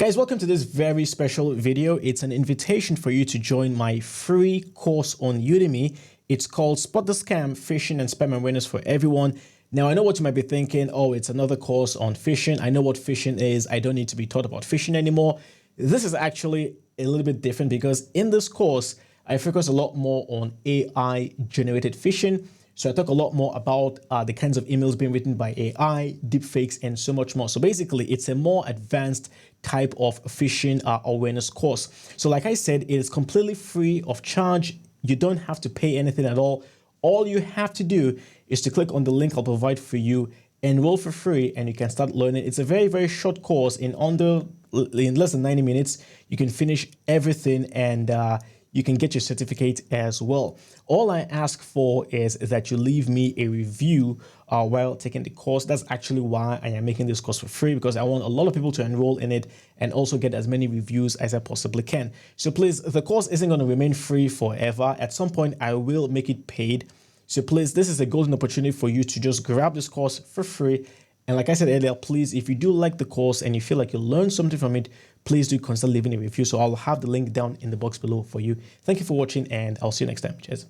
Guys, welcome to this very special video. It's an invitation for you to join my free course on Udemy. It's called Spot the Scam, Phishing and Spam Awareness for Everyone. Now, I know what you might be thinking. Oh, it's another course on phishing. I know what phishing is. I don't need to be taught about phishing anymore. This is actually a little bit different because in this course, I focus a lot more on AI-generated phishing. So I talk a lot more about the kinds of emails being written by AI, deepfakes, and so much more. So basically, it's a more advanced type of phishing awareness course. So like I said, it is completely free of charge. You don't have to pay anything at all. All you have to do is to click on the link I'll provide for you, enroll for free, and you can start learning. It's a very, very short course. In less than 90 minutes, you can finish everything and you can get your certificate as well. All I ask for is that you leave me a review while taking the course. That's actually why I am making this course for free, because I want a lot of people to enroll in it and also get as many reviews as I possibly can. So please, the course isn't going to remain free forever. At some point, I will make it paid. So please, this is a golden opportunity for you to just grab this course for free. And like I said earlier, please, if you do like the course and you feel like you learned something from it, please do consider leaving a review. So I'll have the link down in the box below for you. Thank you for watching, and I'll see you next time. Cheers.